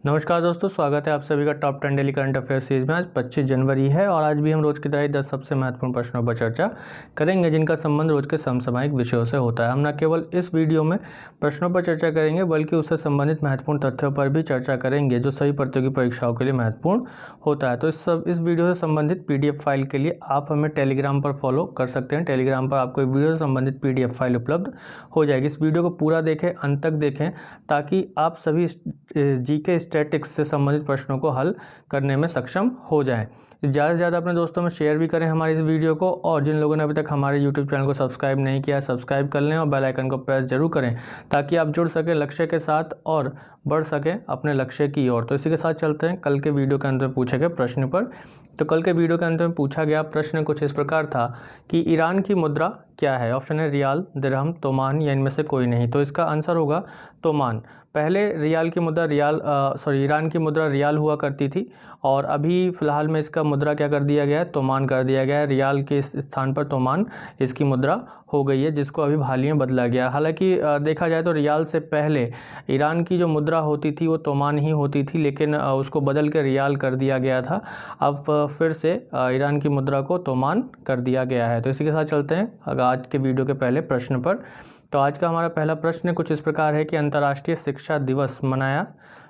नमस्कार दोस्तों, स्वागत है आप सभी का top 10 daily current affair series में। आज 25 जनवरी है और आज भी हम रोज की तरह 10 सबसे महत्वपूर्ण प्रश्नों पर चर्चा करेंगे जिनका संबंध रोज के समसामयिक विषयों से होता है। हम न केवल इस वीडियो में प्रश्नों पर चर्चा करेंगे बल्कि उससे संबंधित महत्वपूर्ण तथ्यों पर भी चर्चा करेंगे जो सभी प्रतियोगी परीक्षाओं के लिए महत्वपूर्ण होता है। तो इस वीडियो से संबंधित PDF फाइल के लिए आप हमें टेलीग्राम पर फॉलो कर सकते हैं। टेलीग्राम पर आपको वीडियो से संबंधित PDF फाइल उपलब्ध हो जाएगी। इस वीडियो को पूरा देखें, अंत तक देखें ताकि आप सभी GK स्टैटिक्स से संबंधित प्रश्नों को हल करने में सक्षम हो जाएं। ज़्यादा से ज़्यादा अपने दोस्तों में शेयर भी करें हमारी इस वीडियो को, और जिन लोगों ने अभी तक हमारे YouTube चैनल को सब्सक्राइब नहीं किया है सब्सक्राइब कर लें और बेल आइकन को प्रेस जरूर करें ताकि आप जुड़ सकें लक्ष्य के साथ और बढ़ सकें अपने लक्ष्य की ओर। तो इसी के साथ चलते हैं कल के वीडियो के अंत में पूछे गए प्रश्न पर। तो कल के वीडियो के अंत में पूछा गया प्रश्न कुछ इस प्रकार था कि ईरान की मुद्रा क्या है। ऑप्शन है रियाल, दिरहम, तोमान या इनमें से कोई नहीं। तो इसका आंसर होगा तोमान। पहले ईरान की मुद्रा रियाल हुआ करती थी और अभी फ़िलहाल में इसका मुद्रा क्या कर दिया गया है, तोमान कर दिया गया है। रियाल के स्थान पर तोमान इसकी मुद्रा हो गई है, जिसको अभी हाल ही में बदला गया। हालांकि देखा जाए तो रियाल से पहले ईरान की जो मुद्रा होती थी वो तोमान ही होती थी, लेकिन उसको बदल के रियाल कर दिया गया था। अब फिर से ईरान की मुद्रा को तोमान कर दिया गया है। तो इसी के साथ चलते हैं आज के वीडियो के पहले प्रश्न पर। तो आज का हमारा पहला प्रश्न कुछ इस प्रकार है कि अंतर्राष्ट्रीय शिक्षा दिवस मनाया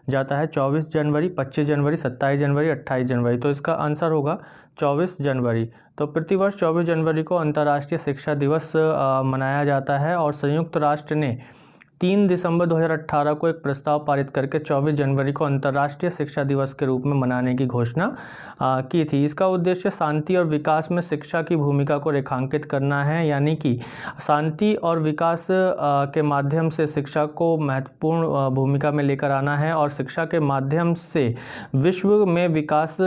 जाता है 24 जनवरी, 25 जनवरी, 27 जनवरी, 28 जनवरी। तो इसका आंसर होगा 24 जनवरी। तो प्रतिवर्ष 24 जनवरी को अंतर्राष्ट्रीय शिक्षा दिवस मनाया जाता है और संयुक्त राष्ट्र ने 3 दिसंबर 2018 को एक प्रस्ताव पारित करके 24 जनवरी को अंतर्राष्ट्रीय शिक्षा दिवस के रूप में मनाने की घोषणा की थी। इसका उद्देश्य शांति और विकास में शिक्षा की भूमिका को रेखांकित करना है, यानी कि शांति और विकास के माध्यम से शिक्षा को महत्वपूर्ण भूमिका में लेकर आना है और शिक्षा के माध्यम से विश्व में विकास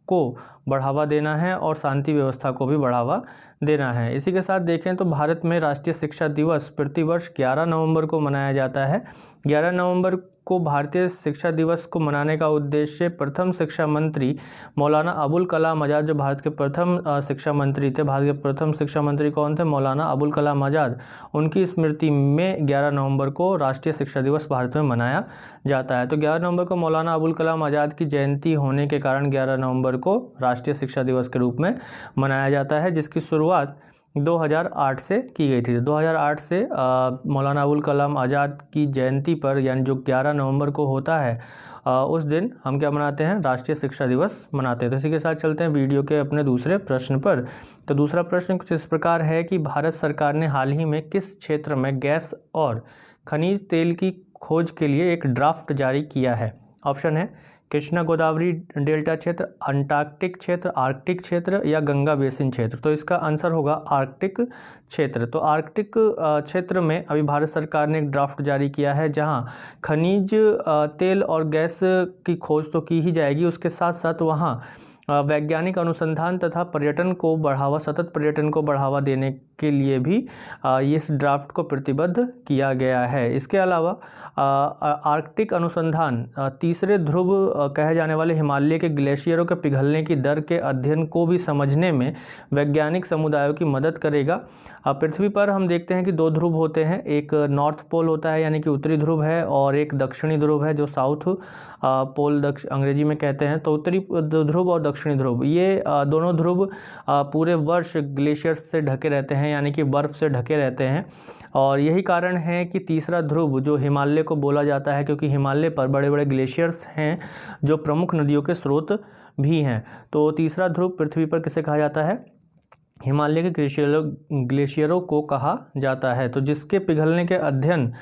को बढ़ावा देना है और शांति व्यवस्था को भी बढ़ावा देना है। इसी के साथ देखें तो भारत में राष्ट्रीय शिक्षा दिवस प्रतिवर्ष 11 नवंबर को मनाया जाता है। 11 नवंबर को भारतीय शिक्षा दिवस को मनाने का उद्देश्य प्रथम शिक्षा मंत्री मौलाना अबुल कलाम आज़ाद, जो भारत के प्रथम शिक्षा मंत्री थे। भारत के प्रथम शिक्षा मंत्री कौन थे? मौलाना अबुल कलाम आज़ाद। उनकी स्मृति में 11 नवंबर को राष्ट्रीय शिक्षा दिवस भारत में मनाया जाता है। तो 11 नवंबर को मौलाना अबुल कलाम आज़ाद की जयंती होने के कारण 11 नवंबर को राष्ट्रीय शिक्षा दिवस के रूप में मनाया जाता है, जिसकी शुरुआत 2008 से की गई थी। 2008 से मौलाना अबुल कलाम आज़ाद की जयंती पर, यानी जो 11 नवंबर को होता है, उस दिन हम क्या मनाते हैं? राष्ट्रीय शिक्षा दिवस मनाते हैं। तो इसी के साथ चलते हैं वीडियो के अपने दूसरे प्रश्न पर। तो दूसरा प्रश्न कुछ इस प्रकार है कि भारत सरकार ने हाल ही में किस क्षेत्र में गैस और खनिज तेल की खोज के लिए एक ड्राफ्ट जारी किया है? ऑप्शन है कृष्णा गोदावरी डेल्टा क्षेत्र, अंटार्कटिक क्षेत्र, आर्कटिक क्षेत्र या गंगा बेसिन क्षेत्र। तो इसका आंसर होगा आर्कटिक क्षेत्र। तो आर्कटिक क्षेत्र में अभी भारत सरकार ने एक ड्राफ्ट जारी किया है जहां खनिज तेल और गैस की खोज तो की ही जाएगी, उसके साथ साथ वहां वैज्ञानिक अनुसंधान तथा सतत पर्यटन को बढ़ावा देने के लिए भी इस ड्राफ्ट को प्रतिबद्ध किया गया है। इसके अलावा आर्कटिक अनुसंधान तीसरे ध्रुव कहे जाने वाले हिमालय के ग्लेशियरों के पिघलने की दर के अध्ययन को भी समझने में वैज्ञानिक समुदायों की मदद करेगा। पृथ्वी पर हम देखते हैं कि 2 ध्रुव होते हैं, एक नॉर्थ पोल होता है यानी कि उत्तरी ध्रुव है, और एक दक्षिणी ध्रुव है जो साउथ पोल अंग्रेजी में कहते हैं। तो उत्तरी ध्रुव और दक्षिणी ध्रुव, ये दोनों ध्रुव पूरे वर्ष ग्लेशियर से ढके रहते हैं, यानी कि बर्फ़ से ढके रहते हैं। और यही कारण है कि तीसरा ध्रुव जो हिमालय को बोला जाता है, क्योंकि हिमालय पर बड़े बड़े ग्लेशियर्स हैं जो प्रमुख नदियों के स्रोत भी हैं। तो तीसरा ध्रुव पृथ्वी पर किसे कहा जाता है? हिमालय के ग्लेशियरों को कहा जाता है। तो जिसके पिघलने के अध्ययन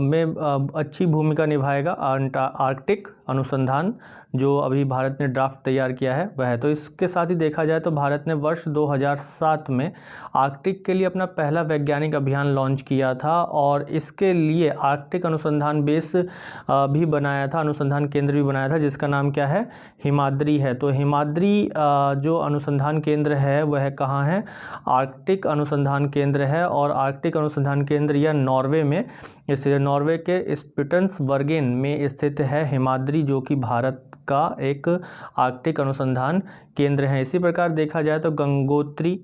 में अच्छी भूमिका निभाएगा आर्कटिक अनुसंधान, जो अभी भारत ने ड्राफ्ट तैयार किया है वह है। तो इसके साथ ही देखा जाए तो भारत ने वर्ष 2007 में आर्कटिक के लिए अपना पहला वैज्ञानिक अभियान लॉन्च किया था और इसके लिए आर्कटिक अनुसंधान बेस भी बनाया था, अनुसंधान केंद्र भी बनाया था, जिसका नाम क्या है? हिमाद्री है। तो हिमाद्री जो अनुसंधान केंद्र है वह कहाँ है? आर्कटिक अनुसंधान केंद्र है, और आर्कटिक अनुसंधान केंद्र यह नॉर्वे में स्थित है। नॉर्वे के स्पिट्सबर्गेन में स्थित है हिमाद्री, जो कि भारत का एक आर्कटिक अनुसंधान केंद्र है। इसी प्रकार देखा जाए तो गंगोत्री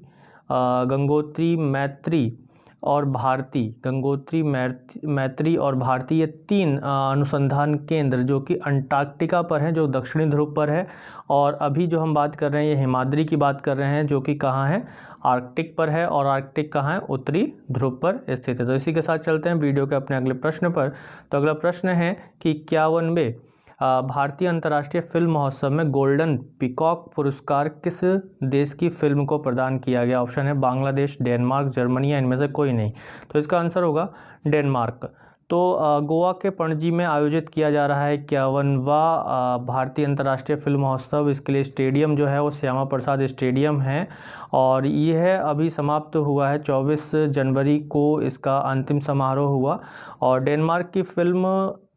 मैत्री और भारती, गंगोत्री, मैत्री और भारती, ये 3 अनुसंधान केंद्र जो कि अंटार्कटिका पर हैं, जो दक्षिणी ध्रुव पर है। और अभी जो हम बात कर रहे हैं ये हिमाद्री की बात कर रहे हैं, जो कि कहाँ है, आर्कटिक पर है। और आर्कटिक कहाँ है, उत्तरी ध्रुव पर स्थित है। तो इसी के साथ चलते हैं वीडियो के अपने अगले प्रश्न पर। तो अगला प्रश्न है कि 51वें भारतीय अंतर्राष्ट्रीय फिल्म महोत्सव में गोल्डन पीकॉक पुरस्कार किस देश की फिल्म को प्रदान किया गया। ऑप्शन है बांग्लादेश, डेनमार्क, जर्मनी या इनमें से कोई नहीं। तो इसका आंसर होगा डेनमार्क। तो गोवा के पणजी में आयोजित किया जा रहा है 51वां भारतीय अंतर्राष्ट्रीय फिल्म महोत्सव। इसके लिए स्टेडियम जो है वो श्यामा प्रसाद स्टेडियम है और यह अभी समाप्त हुआ है। 24 जनवरी को इसका अंतिम समारोह हुआ। और डेनमार्क की film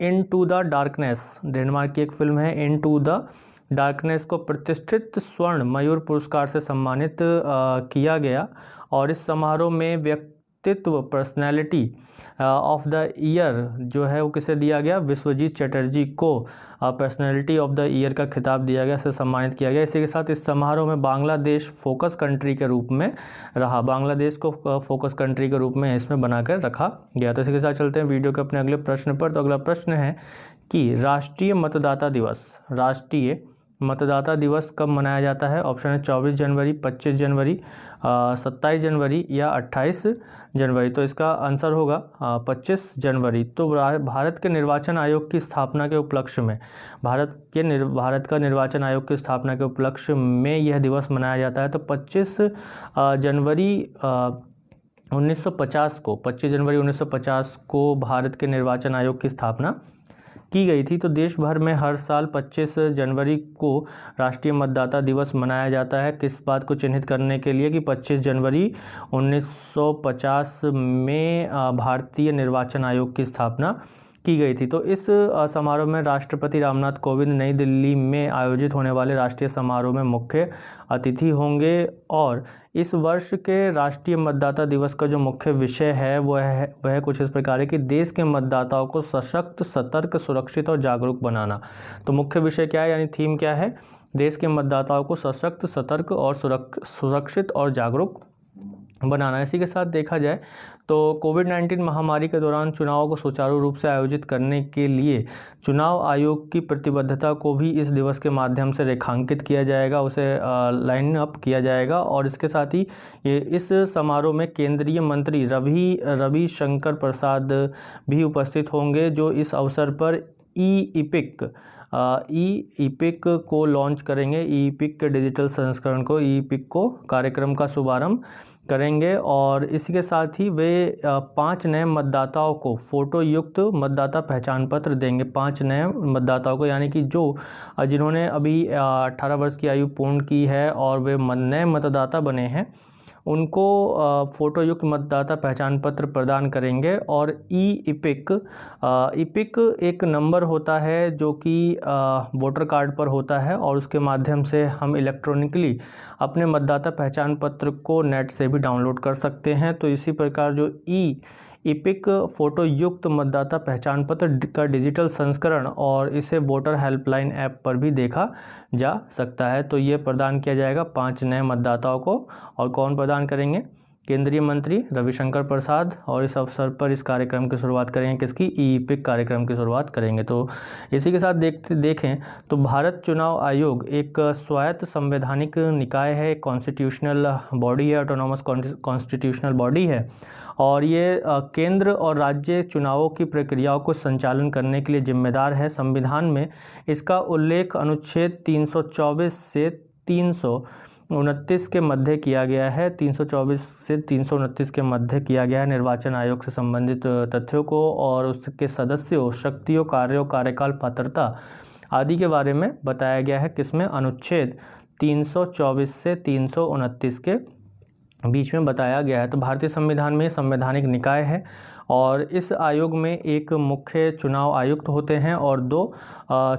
into the darkness, Denmark की एक फिल्म है इनटू द डार्कनेस को प्रतिष्ठित स्वर्ण मयूर पुरस्कार से सम्मानित किया गया। और इस समारोह में व्यक्तित्व पर्सनैलिटी ऑफ द ईयर जो है वो किसे दिया गया, विश्वजीत चटर्जी को पर्सनैलिटी ऑफ द ईयर का खिताब दिया गया, से सम्मानित किया गया। इसी के साथ इस समारोह में बांग्लादेश फोकस कंट्री के रूप में रहा, बांग्लादेश को फोकस कंट्री के रूप में इसमें बनाकर रखा गया। तो इसी के साथ चलते हैं वीडियो के अपने अगले प्रश्न पर। तो अगला प्रश्न है कि राष्ट्रीय मतदाता दिवस कब मनाया जाता है। ऑप्शन है 24 जनवरी, 25 जनवरी, 27 जनवरी या 28 जनवरी। तो इसका आंसर होगा 25 जनवरी। तो भारत के निर्वाचन आयोग की स्थापना के उपलक्ष्य में, भारत का निर्वाचन आयोग की स्थापना के उपलक्ष्य में यह दिवस मनाया जाता है। तो 25 जनवरी 1950 को भारत के निर्वाचन आयोग की स्थापना की गई थी। तो देश भर में हर साल 25 जनवरी को राष्ट्रीय मतदाता दिवस मनाया जाता है। किस बात को चिन्हित करने के लिए कि 25 जनवरी 1950 में भारतीय निर्वाचन आयोग की स्थापना की गई थी। तो इस समारोह में राष्ट्रपति रामनाथ कोविंद नई दिल्ली में आयोजित होने वाले राष्ट्रीय समारोह में मुख्य अतिथि होंगे। और इस वर्ष के राष्ट्रीय मतदाता दिवस का जो मुख्य विषय है वह कुछ इस प्रकार है कि देश के मतदाताओं को सशक्त, सतर्क, सुरक्षित और जागरूक बनाना। तो मुख्य विषय क्या है, यानी थीम क्या है, देश के मतदाताओं को सशक्त, सतर्क और सुरक्षित और जागरूक बनाना। इसी के साथ देखा जाए तो कोविड-19 महामारी के दौरान चुनावों को सुचारू रूप से आयोजित करने के लिए चुनाव आयोग की प्रतिबद्धता को भी इस दिवस के माध्यम से रेखांकित किया जाएगा, उसे लाइन अप किया जाएगा। और इसके साथ ही इस समारोह में केंद्रीय मंत्री रविशंकर प्रसाद भी उपस्थित होंगे, जो इस अवसर पर ई-इपिक को लॉन्च करेंगे। ई-इपिक के डिजिटल संस्करण को, ई-इपिक को कार्यक्रम का शुभारंभ करेंगे। और इसी के साथ ही वे 5 नए मतदाताओं को फोटो युक्त मतदाता पहचान पत्र देंगे। 5 नए मतदाताओं को, यानी कि जिन्होंने अभी 18 वर्ष की आयु पूर्ण की है और वे नए मतदाता बने हैं, उनको फोटो युक्त मतदाता पहचान पत्र प्रदान करेंगे। और ई-इपिक एक नंबर होता है जो कि वोटर कार्ड पर होता है और उसके माध्यम से हम इलेक्ट्रॉनिकली अपने मतदाता पहचान पत्र को नेट से भी डाउनलोड कर सकते हैं। तो इसी प्रकार जो ई-इपिक फोटो युक्त मतदाता पहचान पत्र का डिजिटल संस्करण और इसे वोटर हेल्पलाइन ऐप पर भी देखा जा सकता है। तो ये प्रदान किया जाएगा 5 नए मतदाताओं को। और कौन प्रदान करेंगे, केंद्रीय मंत्री रविशंकर प्रसाद। और इस अवसर पर इस कार्यक्रम की शुरुआत करेंगे, किसकी, ई-इपिक कार्यक्रम की शुरुआत करेंगे। तो इसी के साथ देखें तो भारत चुनाव आयोग एक स्वायत्त संवैधानिक निकाय है, कॉन्स्टिट्यूशनल बॉडी है, ऑटोनॉमस कॉन्स्टिट्यूशनल बॉडी है। और ये केंद्र और राज्य चुनावों की प्रक्रियाओं को संचालन करने के लिए जिम्मेदार है। संविधान में इसका उल्लेख अनुच्छेद 324 से 329 के मध्य किया गया है। 324 से 329 के मध्य किया गया है। निर्वाचन आयोग से संबंधित तथ्यों को और उसके सदस्यों, शक्तियों, कार्यों, कार्यकाल, पात्रता आदि के बारे में बताया गया है। किसमें, अनुच्छेद 324 से 329 के बीच में बताया गया है। तो भारतीय संविधान में संवैधानिक निकाय है और इस आयोग में एक मुख्य चुनाव आयुक्त होते हैं और 2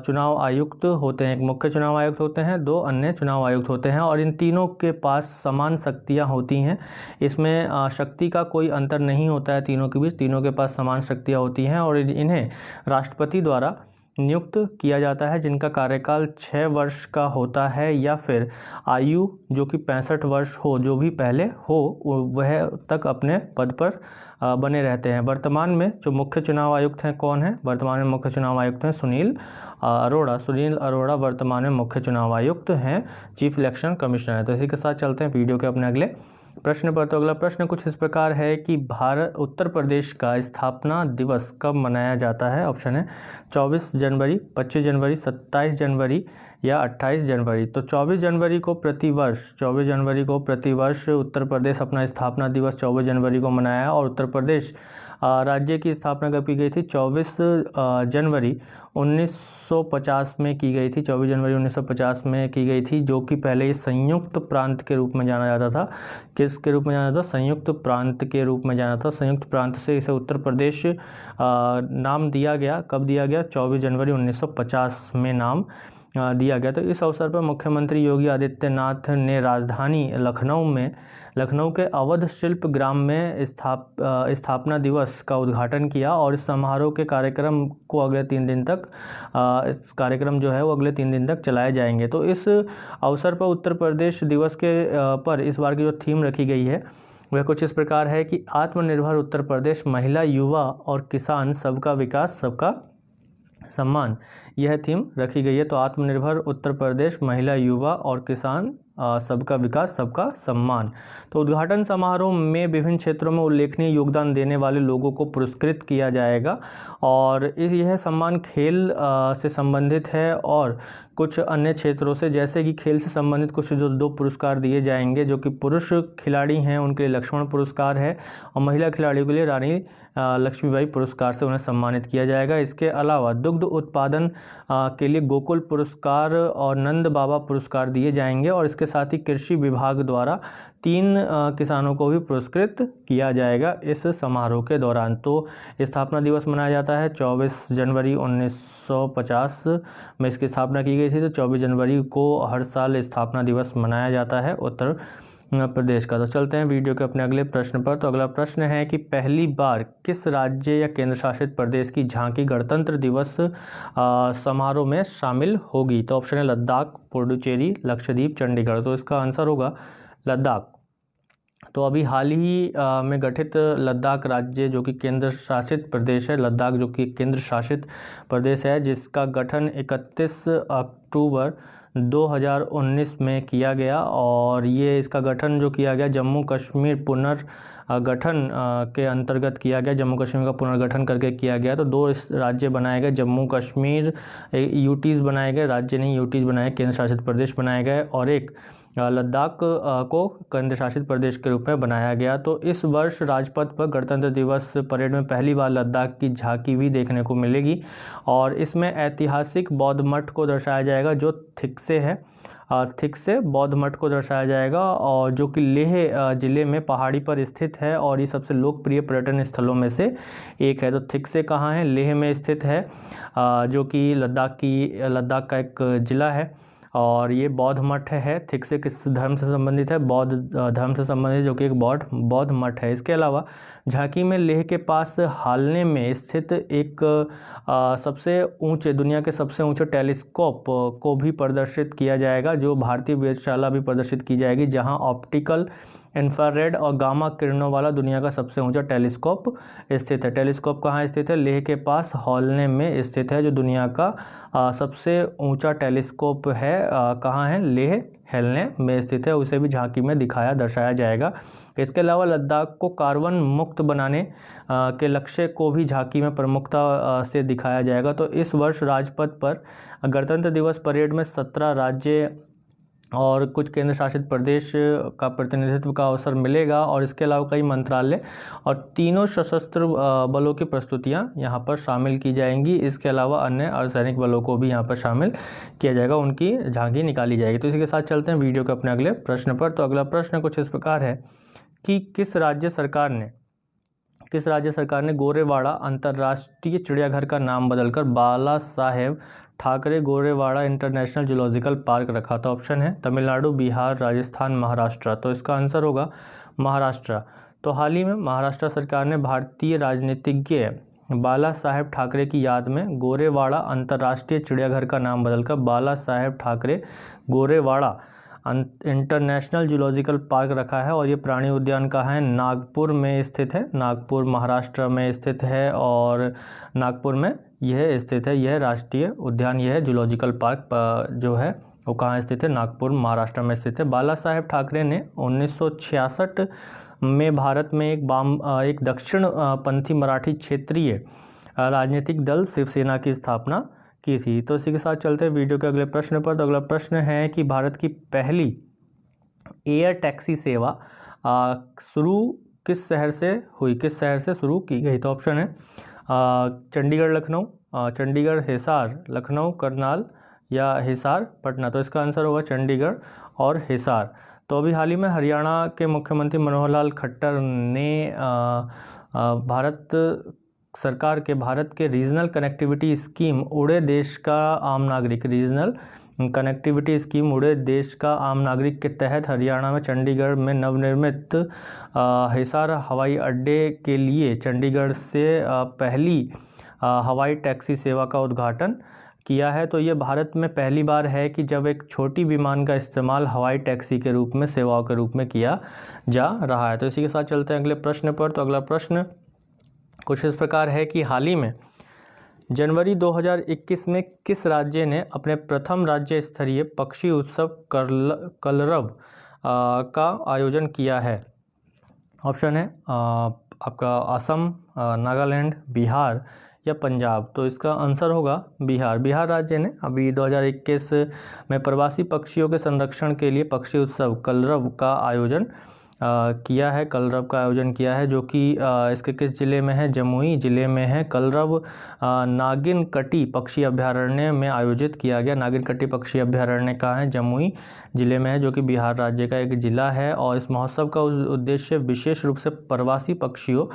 चुनाव आयुक्त होते हैं। एक मुख्य चुनाव आयुक्त होते हैं, 2 अन्य चुनाव आयुक्त होते हैं। और इन तीनों के पास समान शक्तियां होती हैं। इसमें शक्ति का कोई अंतर नहीं होता है तीनों के बीच, तीनों के पास समान शक्तियां होती हैं। और इन्हें राष्ट्रपति द्वारा नियुक्त किया जाता है जिनका कार्यकाल 6 वर्ष का होता है या फिर आयु जो कि 65 वर्ष हो, जो भी पहले हो वह तक अपने पद पर बने रहते हैं। वर्तमान में जो मुख्य चुनाव आयुक्त हैं कौन है? वर्तमान में मुख्य चुनाव आयुक्त हैं सुनील अरोड़ा। सुनील अरोड़ा वर्तमान में मुख्य चुनाव आयुक्त हैं, चीफ इलेक्शन कमिश्नर है। तो इसी के साथ चलते हैं वीडियो के अपने अगले प्रश्न पर। तो अगला प्रश्न कुछ इस प्रकार है कि उत्तर प्रदेश का स्थापना दिवस कब मनाया जाता है? ऑप्शन है 24 जनवरी, 25 जनवरी, 27 जनवरी या 28 जनवरी। तो 24 जनवरी को प्रतिवर्ष उत्तर प्रदेश अपना स्थापना दिवस 24 जनवरी को मनाया। और उत्तर प्रदेश राज्य की स्थापना कब की गई थी? 24 जनवरी 1950 में की गई थी। 24 जनवरी 1950 में की गई थी, जो कि पहले ये संयुक्त प्रांत के रूप में जाना जाता था। किसके रूप में जाना था? संयुक्त प्रांत के रूप में जाना था। संयुक्त प्रांत से इसे उत्तर प्रदेश नाम दिया गया। कब दिया गया? 24 जनवरी 1950 में नाम दिया गया। तो इस अवसर पर मुख्यमंत्री योगी आदित्यनाथ ने राजधानी लखनऊ के अवध शिल्प ग्राम में स्थापना दिवस का उद्घाटन किया। और इस समारोह के कार्यक्रम को अगले 3 दिन तक इस कार्यक्रम जो है वो अगले 3 दिन तक चलाए जाएंगे। तो इस अवसर पर उत्तर प्रदेश दिवस के पर इस बार की जो थीम रखी गई है वह कुछ इस प्रकार है कि आत्मनिर्भर उत्तर प्रदेश, महिला, युवा और किसान, सबका विकास सबका सम्मान, यह थीम रखी गई है। तो आत्मनिर्भर उत्तर प्रदेश, महिला, युवा और किसान, सबका विकास सबका सम्मान। तो उद्घाटन समारोह में विभिन्न क्षेत्रों में उल्लेखनीय योगदान देने वाले लोगों को पुरस्कृत किया जाएगा। और यह सम्मान खेल से संबंधित है और कुछ अन्य क्षेत्रों से, जैसे कि खेल से संबंधित कुछ जो 2 पुरस्कार दिए जाएंगे, जो कि पुरुष खिलाड़ी हैं उनके लिए लक्ष्मण पुरस्कार है और महिला खिलाड़ियों के लिए रानी लक्ष्मीबाई पुरस्कार से उन्हें सम्मानित किया जाएगा। इसके अलावा दुग्ध उत्पादन के लिए गोकुल पुरस्कार और नंद बाबा पुरस्कार दिए जाएंगे। और इसके साथ ही कृषि विभाग द्वारा 3 किसानों को भी पुरस्कृत किया जाएगा इस समारोह के दौरान। तो स्थापना दिवस मनाया जाता है 24 जनवरी 1950 में इसकी स्थापना की गई थी। तो 24 जनवरी को हर साल स्थापना दिवस मनाया जाता है उत्तर प्रदेश का। तो चलते हैं वीडियो के अपने अगले प्रश्न पर। तो अगला प्रश्न है कि पहली बार किस राज्य या केंद्र शासित प्रदेश की झांकी गणतंत्र दिवस समारोह में शामिल होगी? तो ऑप्शन है लद्दाख, पुडुचेरी, लक्षद्वीप, चंडीगढ़। तो इसका आंसर होगा लद्दाख। तो अभी हाल ही में गठित लद्दाख राज्य जो कि केंद्र शासित प्रदेश है, लद्दाख जो कि केंद्र शासित प्रदेश है, जिसका गठन 31 अक्टूबर 2019 में किया गया। और ये इसका गठन जो किया गया जम्मू कश्मीर पुनर्गठन के अंतर्गत किया गया। जम्मू कश्मीर का पुनर्गठन करके किया गया। तो 2 राज्य बनाए गए, जम्मू कश्मीर यूटीज़ बनाए गए, राज्य नहीं यूटीज़ बनाए, केंद्र शासित प्रदेश बनाए गए, और एक लद्दाख को केंद्र शासित प्रदेश के रूप में बनाया गया। तो इस वर्ष राजपथ पर गणतंत्र दिवस परेड में पहली बार लद्दाख की झांकी भी देखने को मिलेगी। और इसमें ऐतिहासिक बौद्ध मठ को दर्शाया जाएगा जो थिकसे है, थिकसे बौद्ध मठ को दर्शाया जाएगा, और जो कि लेह जिले में पहाड़ी पर स्थित है और ये सबसे लोकप्रिय पर्यटन स्थलों में से एक है। तो थिकसे कहाँ है? लेह में स्थित है, जो कि लद्दाख का एक जिला है। और ये बौद्ध मठ है। थिकसे किस धर्म से संबंधित है? बौद्ध धर्म से संबंधित, जो कि एक बौद्ध मठ है। इसके अलावा झांकी में लेह के पास हालने में स्थित एक दुनिया के सबसे ऊंचे टेलीस्कोप को भी प्रदर्शित किया जाएगा, जो भारतीय वेधशाला भी प्रदर्शित की जाएगी, जहां ऑप्टिकल, इंफ्रारेड और गामा किरणों वाला दुनिया का सबसे ऊंचा टेलीस्कोप स्थित है। टेलीस्कोप कहाँ स्थित है? लेह के पास हॉलने में स्थित है, जो दुनिया का सबसे ऊंचा टेलीस्कोप है। कहाँ है? लेह हेलने में स्थित है। उसे भी झांकी में दर्शाया जाएगा। इसके अलावा लद्दाख को कार्बन मुक्त बनाने के लक्ष्य को भी झांकी में प्रमुखता से दिखाया जाएगा। तो इस वर्ष राजपथ पर गणतंत्र दिवस परेड में 17 राज्य और कुछ केंद्र शासित प्रदेश का प्रतिनिधित्व का अवसर मिलेगा। और इसके अलावा कई मंत्रालय और 3 सशस्त्र बलों की प्रस्तुतियां यहाँ पर शामिल की जाएंगी। इसके अलावा अन्य अर्धसैनिक बलों को भी यहाँ पर शामिल किया जाएगा, उनकी झांकी निकाली जाएगी। तो इसी के साथ चलते हैं वीडियो के अपने अगले प्रश्न पर। तो अगला प्रश्न कुछ इस प्रकार है कि किस राज्य सरकार ने गोरेवाड़ा अंतर्राष्ट्रीय चिड़ियाघर का नाम बदलकर Bala Saheb Thackeray Gorewada international zoological park रखा? था ऑप्शन है तमिलनाडु, बिहार, राजस्थान, महाराष्ट्र। तो इसका आंसर होगा महाराष्ट्र। तो हाल ही में महाराष्ट्र सरकार ने भारतीय राजनीतिज्ञ बाला साहेब ठाकरे की याद में गोरेवाड़ा अंतर्राष्ट्रीय चिड़ियाघर का नाम बदलकर Bala Saheb Thackeray Gorewada international zoological park रखा है। और ये प्राणी उद्यान कहाँ है? नागपुर में स्थित है, नागपुर महाराष्ट्र में स्थित है और नागपुर में यह स्थित है। यह राष्ट्रीय उद्यान, यह जूलॉजिकल पार्क जो है वो कहाँ स्थित है? नागपुर महाराष्ट्र में स्थित है। बाला साहेब ठाकरे ने 1966 में भारत में एक दक्षिण पंथी मराठी क्षेत्रीय राजनीतिक दल शिवसेना की स्थापना की थी। तो इसी के साथ चलते हैं वीडियो के अगले प्रश्न पर। तो अगला प्रश्न है कि भारत की पहली एयर टैक्सी सेवा शुरू किस शहर से हुई, किस शहर से शुरू की गई? तो ऑप्शन है चंडीगढ़ लखनऊ, चंडीगढ़ हिसार, लखनऊ करनाल या हिसार पटना। तो इसका आंसर होगा चंडीगढ़ और हिसार। तो अभी हाल ही में हरियाणा के मुख्यमंत्री मनोहर लाल खट्टर ने भारत सरकार के भारत के रीजनल कनेक्टिविटी स्कीम उड़े देश का आम नागरिक, रीजनल कनेक्टिविटी स्कीम उड़े देश का आम नागरिक के तहत हरियाणा में चंडीगढ़ में नवनिर्मित हिसार हवाई अड्डे के लिए चंडीगढ़ से पहली हवाई टैक्सी सेवा का उद्घाटन किया है। तो ये भारत में पहली बार है कि जब एक छोटी विमान का इस्तेमाल हवाई टैक्सी के रूप में, सेवाओं के रूप में किया जा रहा है। तो इसी के साथ चलते हैं अगले प्रश्न पर। तो अगला प्रश्न कुछ इस प्रकार है कि हाल ही में जनवरी 2021 में किस राज्य ने अपने प्रथम राज्य स्तरीय पक्षी उत्सव कलरव का आयोजन किया है? ऑप्शन है आपका असम, नागालैंड, बिहार या पंजाब। तो इसका आंसर होगा बिहार। बिहार राज्य ने अभी 2021 में प्रवासी पक्षियों के संरक्षण के लिए पक्षी उत्सव कलरव का आयोजन किया है, कलरव का आयोजन किया है, जो कि इसके किस जिले में है? जमुई जिले में है। कलरव नागिनकटी पक्षी अभ्यारण्य में आयोजित किया गया। नागिनकटी पक्षी अभ्यारण्य कहाँ है? जमुई जिले में है, जो कि बिहार राज्य का एक जिला है। और इस महोत्सव का उद्देश्य विशेष रूप से प्रवासी पक्षियों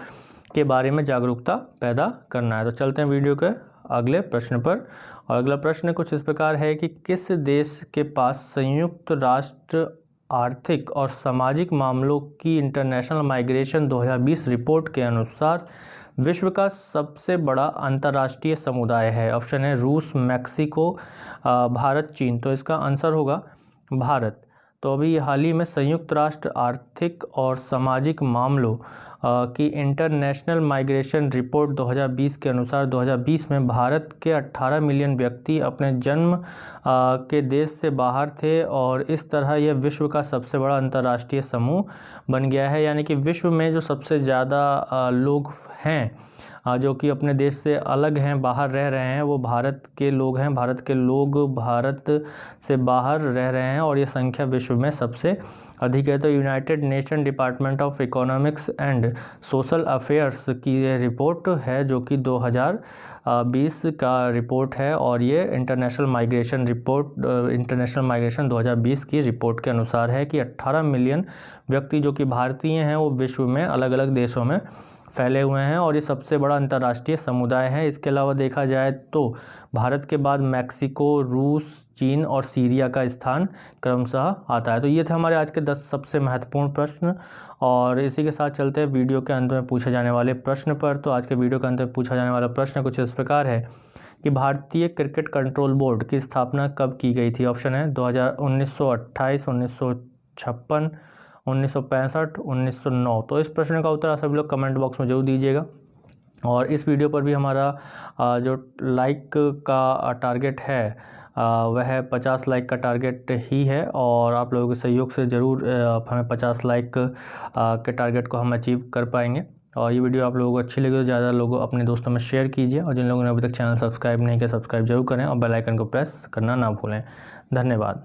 के बारे में जागरूकता पैदा करना है। तो चलते हैं वीडियो के अगले प्रश्न पर। और अगला प्रश्न कुछ इस प्रकार है कि किस देश के पास संयुक्त राष्ट्र आर्थिक और सामाजिक मामलों की इंटरनेशनल माइग्रेशन 2020 रिपोर्ट के अनुसार विश्व का सबसे बड़ा अंतर्राष्ट्रीय समुदाय है? ऑप्शन है रूस, मैक्सिको, भारत, चीन। तो इसका आंसर होगा भारत। तो अभी हाल ही में संयुक्त राष्ट्र आर्थिक और सामाजिक मामलों की इंटरनेशनल माइग्रेशन रिपोर्ट 2020 के अनुसार 2020 में भारत के 18 मिलियन व्यक्ति अपने जन्म के देश से बाहर थे और इस तरह यह विश्व का सबसे बड़ा अंतर्राष्ट्रीय समूह बन गया है। यानी कि विश्व में जो सबसे ज़्यादा लोग हैं जो कि अपने देश से अलग हैं, बाहर रह रहे हैं, वो भारत के लोग हैं। भारत के लोग भारत से बाहर रह रहे हैं और ये संख्या विश्व में सबसे अधिक है। तो United nation department of economics and social affairs की ये रिपोर्ट है, जो कि 2020 का रिपोर्ट है और ये इंटरनेशनल माइग्रेशन 2020 की रिपोर्ट के अनुसार है कि 18 मिलियन व्यक्ति जो कि भारतीय हैं वो विश्व में अलग अलग देशों में फैले हुए हैं और ये सबसे बड़ा अंतर्राष्ट्रीय समुदाय है। इसके अलावा देखा जाए तो भारत के बाद मैक्सिको, रूस, चीन और सीरिया का स्थान क्रमशः आता है। तो ये थे हमारे आज के 10 सबसे महत्वपूर्ण प्रश्न और इसी के साथ चलते हैं वीडियो के अंत में पूछे जाने वाले प्रश्न पर। तो आज के वीडियो के अंत में पूछा जाने वाला प्रश्न कुछ इस प्रकार है कि भारतीय क्रिकेट कंट्रोल बोर्ड की स्थापना कब की गई थी? ऑप्शन है 1928, 1956, 1965, 1909। तो इस प्रश्न का उत्तर आप सभी लोग कमेंट बॉक्स में जरूर दीजिएगा। और इस वीडियो पर भी हमारा जो लाइक का टारगेट है वह 50 लाइक का टारगेट ही है और आप लोगों के सहयोग से ज़रूर हमें 50 लाइक के टारगेट को हम अचीव कर पाएंगे। और ये वीडियो आप लोगों को अच्छी लगी तो ज़्यादा लोगों अपने दोस्तों में शेयर कीजिए और जिन लोगों ने अभी तक चैनल सब्सक्राइब नहीं किया सब्सक्राइब जरूर करें और बेल आइकन को प्रेस करना ना भूलें। धन्यवाद।